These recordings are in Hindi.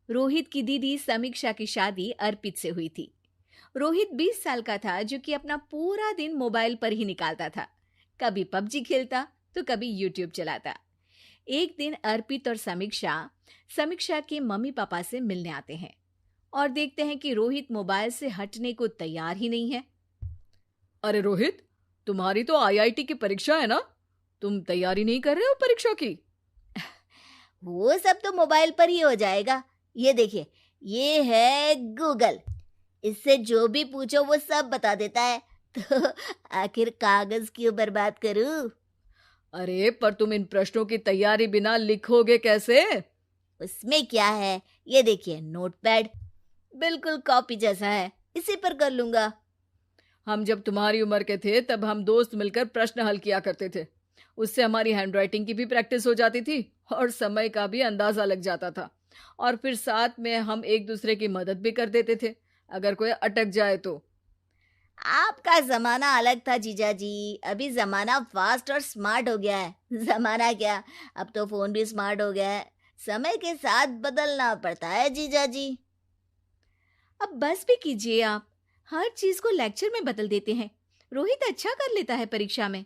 रोहित की दीदी समीक्षा की शादी अर्पित से हुई थी। रोहित 20 साल का था, जो कि अपना पूरा दिन मोबाइल पर ही निकालता था। कभी पबजी खेलता तो कभी यूट्यूब चलाता। एक दिन अर्पित और समीक्षा समीक्षा के मम्मी पापा से मिलने आते हैं और देखते हैं कि रोहित मोबाइल से हटने को तैयार ही नहीं है। अरे रोहित, तुम्हारी तो आईआईटी की परीक्षा है ना? तुम तैयारी नहीं कर रहे हो परीक्षा की? वो सब तो मोबाइल पर ही हो जाएगा। ये देखिए, ये है गूगल। इससे जो भी पूछो वो सब बता देता है। तो आखिर कागज क्यों बर्बाद करूं? अरे पर तुम इन प्रश्नों की तैयारी बिना लिखोगे कैसे? उसमें क्या है, ये देखिए नोटपैड, बिल्कुल कॉपी जैसा है, इसी पर कर लूंगा। हम जब तुम्हारी उम्र के थे तब हम दोस्त मिलकर प्रश्न हल किया करते थे। उससे हमारी हैंडराइटिंग की भी प्रैक्टिस हो जाती थी और समय का भी अंदाजा लग जाता था। और फिर साथ में हम एक दूसरे की मदद भी कर देते थे अगर कोई अटक जाए तो। आपका जमाना अलग था जीजा जी। अभी जमाना फास्ट और स्मार्ट हो गया है। जमाना क्या, अब तो फोन भी स्मार्ट हो गया है। समय के साथ बदलना पड़ता है जीजा जी। अब बस भी कीजिए आप। हर चीज को लेक्चर में बदल देते हैं। रोहित अच्छा कर लेता है परीक्षा में।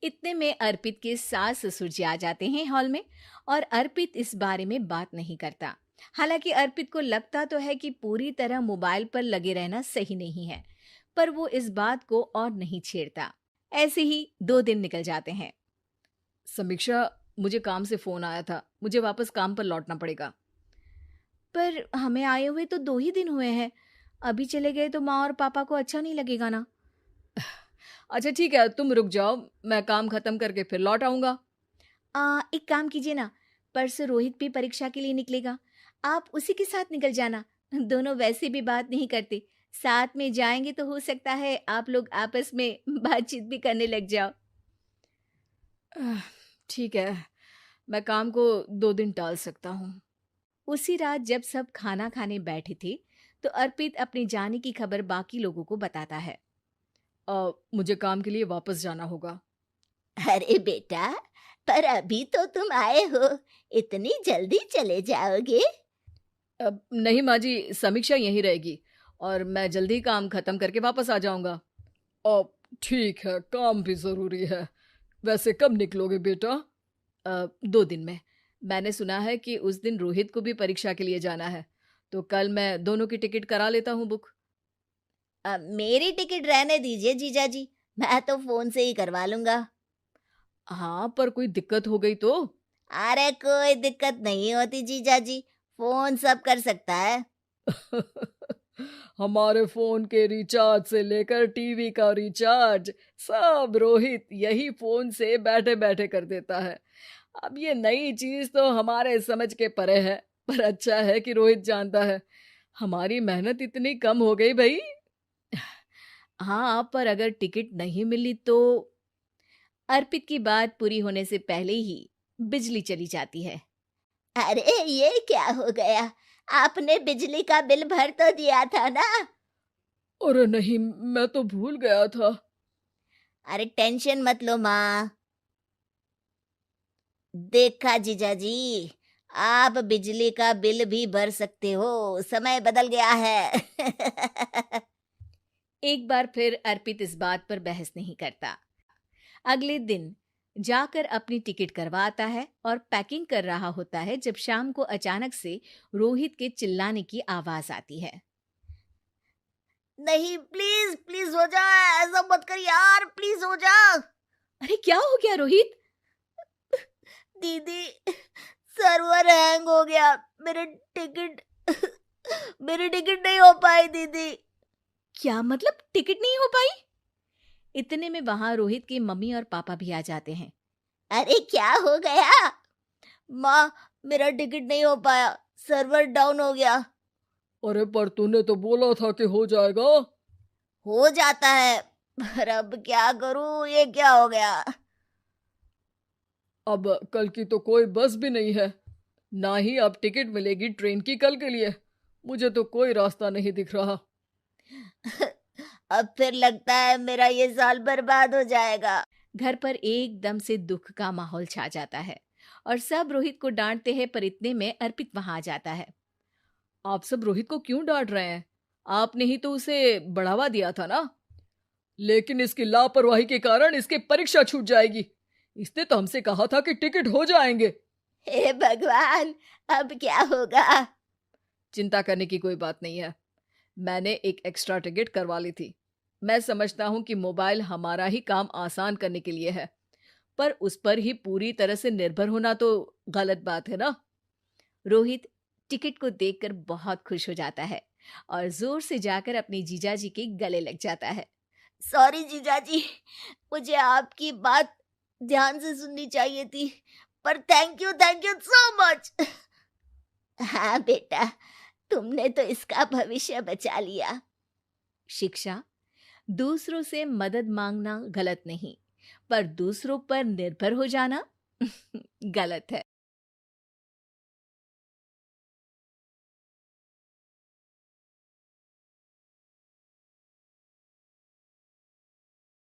इतने में अर्पित के सास ससुर जी आ जाते हैं हॉल में, और अर्पित इस बारे में बात नहीं करता। हालांकि अर्पित को लगता तो है कि पूरी तरह मोबाइल पर लगे रहना सही नहीं है, पर वो इस बात को और नहीं छेड़ता। ऐसे ही 2 दिन निकल जाते हैं। समीक्षा, मुझे काम से फोन आया था, मुझे वापस काम पर लौटना पड़ेगा। पर हमें आए हुए तो 2 ही दिन हुए हैं। अभी चले गए तो माँ और पापा को अच्छा नहीं लगेगा ना। अच्छा ठीक है, तुम रुक जाओ, मैं काम खत्म करके फिर लौट आऊंगा। एक काम कीजिए ना, परसों रोहित भी परीक्षा के लिए निकलेगा। आप उसी के साथ निकल जाना। दोनों वैसे भी बात नहीं करते। साथ में जाएंगे तो हो सकता है आप लोग आपस में बातचीत भी करने लग जाओ। आह, ठीक है, मैं काम को 2 दिन टाल सकता हूँ। उसी रात जब सब खाना खाने बैठे थे, तो अर्पित अपने जाने की खबर बाकी लोगों को बताता है। मुझे काम के लिए वापस जाना होगा। अरे बेटा, पर अभी तो तुम आए हो, इतनी जल्दी चले जाओगे? नहीं माँ जी, समीक्षा यहीं रहेगी और मैं जल्दी काम खत्म करके वापस आ जाऊंगा। ठीक है, काम भी जरूरी है। वैसे कब निकलोगे बेटा? 2 दिन में। मैंने सुना है कि उस दिन रोहित को भी परीक्षा के लिए जाना है, तो कल मैं दोनों की टिकट करा लेता हूँ बुक। मेरी टिकट रहने दीजिए जीजा जी, मैं तो फोन से ही करवा लूंगा। हाँ, पर कोई दिक्कत हो गई तो? अरे कोई दिक्कत नहीं होती जीजा जी, फोन सब कर सकता है। हमारे फोन के रिचार्ज से लेकर टीवी का रिचार्ज सब रोहित यही फोन से बैठे बैठे कर देता है। अब ये नई चीज तो हमारे समझ के परे है, पर अच्छा है कि रोहित जानता है। हमारी मेहनत इतनी कम हो गई भाई। हाँ, पर अगर टिकट नहीं मिली तो? अर्पित की बात पूरी होने से पहले ही बिजली चली जाती है। अरे ये क्या हो गया, आपने बिजली का बिल भर तो दिया था ना? अरे नहीं, मैं तो भूल गया था। अरे टेंशन मत लो माँ। देखा जीजा जी, आप बिजली का बिल भी भर सकते हो, समय बदल गया है। एक बार फिर अर्पित इस बात पर बहस नहीं करता। अगले दिन जाकर अपनी टिकट करवाता है और पैकिंग कर रहा होता है जब शाम को अचानक से रोहित के चिल्लाने की आवाज आती है। नहीं, प्लीज प्लीज हो जा, ऐसा मत कर यार, प्लीज हो जा। अरे क्या हो गया रोहित? दीदी, सर्वर हैंग हो गया, मेरे टिकट मेरी टिकट नहीं हो पाई दीदी। क्या मतलब टिकट नहीं हो पाई? इतने में वहां रोहित के मम्मी और पापा भी आ जाते हैं। अरे क्या हो गया? माँ, मेरा टिकट नहीं हो पाया, सर्वर डाउन हो गया। अरे पर तूने तो बोला था कि हो जाएगा। हो जाता है, पर अब क्या करूं, ये क्या हो गया? अब कल की तो कोई बस भी नहीं है, ना ही अब टिकट मिलेगी ट्रेन की कल के लिए। मुझे तो कोई रास्ता नहीं दिख रहा। अब फिर लगता है मेरा ये साल बर्बाद हो जाएगा। घर पर एकदम से दुख का माहौल छा जाता है और सब रोहित को डांटते हैं, पर इतने में अर्पित वहां आ जाता है। आप सब रोहित को क्यों डांट रहे हैं? आपने ही तो उसे बढ़ावा दिया था ना। लेकिन इसकी लापरवाही के कारण इसकी परीक्षा छूट जाएगी। इसने तो हमसे कहा था कि टिकट हो जाएंगे। हे भगवान, अब क्या होगा? चिंता करने की कोई बात नहीं है। मैंने एक एक्स्ट्रा टिकट करवा ली थी। मैं समझता हूँ कि मोबाइल हमारा ही काम आसान करने के लिए है, पर उस पर ही पूरी तरह से निर्भर होना तो गलत बात है ना। रोहित टिकट को देखकर बहुत खुश हो जाता है और जोर से जाकर अपने जीजाजी के गले लग जाता है। सॉरी जीजाजी, मुझे आपकी बात ध्यान से सुननी चाहिए थी, पर थैंक यू सो मच। हाँ बेटा, तुमने तो इसका भविष्य बचा लिया। शिक्षा, दूसरों से मदद मांगना गलत नहीं, पर दूसरों पर निर्भर हो जाना गलत है।